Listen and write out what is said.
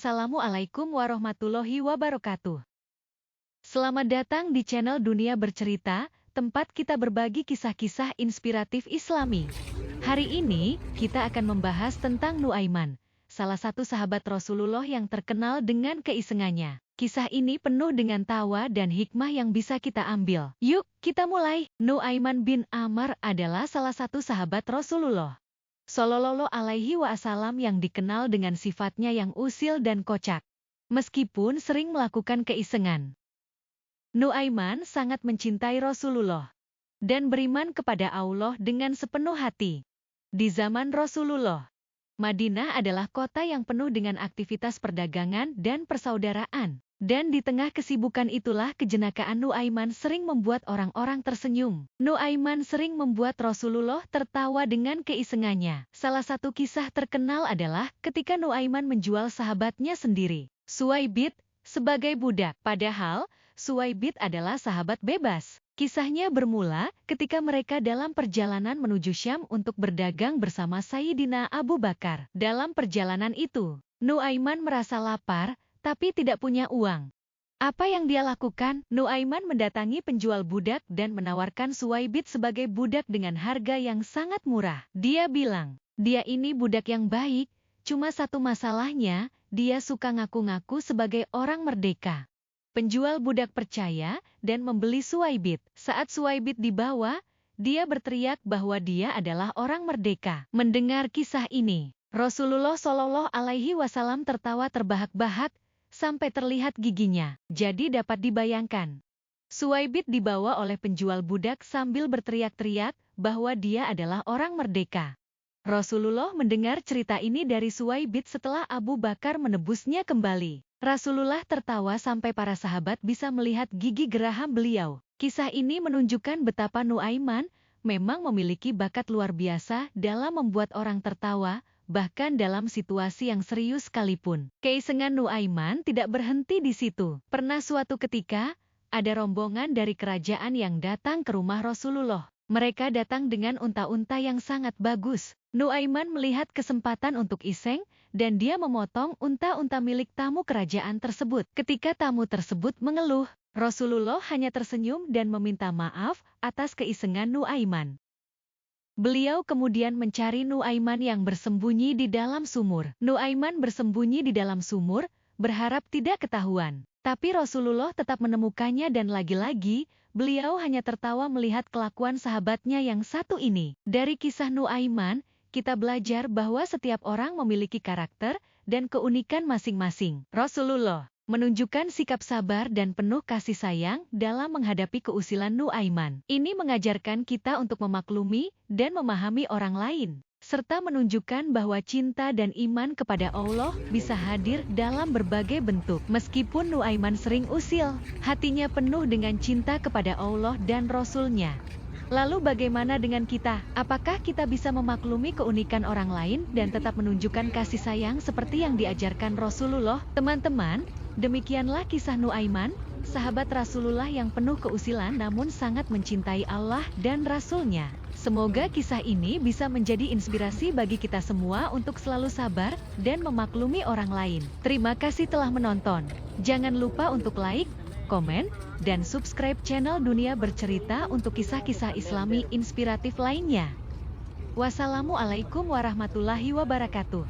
Wassalamualaikum warahmatullahi wabarakatuh. Selamat datang di channel Dunia Bercerita, tempat kita berbagi kisah-kisah inspiratif Islami. Hari ini, kita akan membahas tentang Nuaiman, salah satu sahabat Rasulullah yang terkenal dengan keisengannya. Kisah ini penuh dengan tawa dan hikmah yang bisa kita ambil. Yuk, kita mulai. Nuaiman bin Amr adalah salah satu sahabat Rasulullah Shallallahu Alaihi Wasallam yang dikenal dengan sifatnya yang usil dan kocak, meskipun sering melakukan keisengan. Nuaiman sangat mencintai Rasulullah dan beriman kepada Allah dengan sepenuh hati. Di zaman Rasulullah, Madinah adalah kota yang penuh dengan aktivitas perdagangan dan persaudaraan. Dan di tengah kesibukan itulah kejenakaan Nuaiman sering membuat orang-orang tersenyum. Nuaiman sering membuat Rasulullah tertawa dengan keisengannya. Salah satu kisah terkenal adalah ketika Nuaiman menjual sahabatnya sendiri, Suwaibit, sebagai budak. Padahal, Suwaibit adalah sahabat bebas. Kisahnya bermula ketika mereka dalam perjalanan menuju Syam untuk berdagang bersama Sayyidina Abu Bakar. Dalam perjalanan itu, Nuaiman merasa lapar, tapi tidak punya uang. Apa yang dia lakukan? Nuaiman mendatangi penjual budak dan menawarkan Suwaibit sebagai budak dengan harga yang sangat murah. Dia bilang, dia ini budak yang baik, cuma satu masalahnya, dia suka ngaku-ngaku sebagai orang merdeka. Penjual budak percaya dan membeli Suwaibit. Saat Suwaibit dibawa, dia berteriak bahwa dia adalah orang merdeka. Mendengar kisah ini, Rasulullah Shallallahu Alaihi Wasallam tertawa terbahak-bahak, sampai terlihat giginya. Jadi dapat dibayangkan. Suwaibit dibawa oleh penjual budak sambil berteriak-teriak bahwa dia adalah orang merdeka. Rasulullah mendengar cerita ini dari Suwaibit setelah Abu Bakar menebusnya kembali. Rasulullah tertawa sampai para sahabat bisa melihat gigi geraham beliau. Kisah ini menunjukkan betapa Nuaiman memang memiliki bakat luar biasa dalam membuat orang tertawa, bahkan dalam situasi yang serius sekalipun. Keisengan Nuaiman tidak berhenti di situ. Pernah suatu ketika, ada rombongan dari kerajaan yang datang ke rumah Rasulullah. Mereka datang dengan unta-unta yang sangat bagus. Nuaiman melihat kesempatan untuk iseng, dan dia memotong unta-unta milik tamu kerajaan tersebut. Ketika tamu tersebut mengeluh, Rasulullah hanya tersenyum dan meminta maaf atas keisengan Nuaiman. Beliau kemudian mencari Nuaiman yang bersembunyi di dalam sumur. Nuaiman bersembunyi di dalam sumur, berharap tidak ketahuan. Tapi Rasulullah tetap menemukannya dan lagi-lagi, beliau hanya tertawa melihat kelakuan sahabatnya yang satu ini. Dari kisah Nuaiman, kita belajar bahwa setiap orang memiliki karakter dan keunikan masing-masing. Rasulullah menunjukkan sikap sabar dan penuh kasih sayang dalam menghadapi keusilan Nuaiman. Ini mengajarkan kita untuk memaklumi dan memahami orang lain, serta menunjukkan bahwa cinta dan iman kepada Allah bisa hadir dalam berbagai bentuk. Meskipun Nuaiman sering usil, hatinya penuh dengan cinta kepada Allah dan Rasul-Nya. Lalu bagaimana dengan kita? Apakah kita bisa memaklumi keunikan orang lain dan tetap menunjukkan kasih sayang seperti yang diajarkan Rasulullah? Teman-teman, demikianlah kisah Nuaiman, sahabat Rasulullah yang penuh keusilan namun sangat mencintai Allah dan Rasul-Nya. Semoga kisah ini bisa menjadi inspirasi bagi kita semua untuk selalu sabar dan memaklumi orang lain. Terima kasih telah menonton. Jangan lupa untuk like, komen, dan subscribe channel Dunia Bercerita untuk kisah-kisah Islami inspiratif lainnya. Wassalamualaikum warahmatullahi wabarakatuh.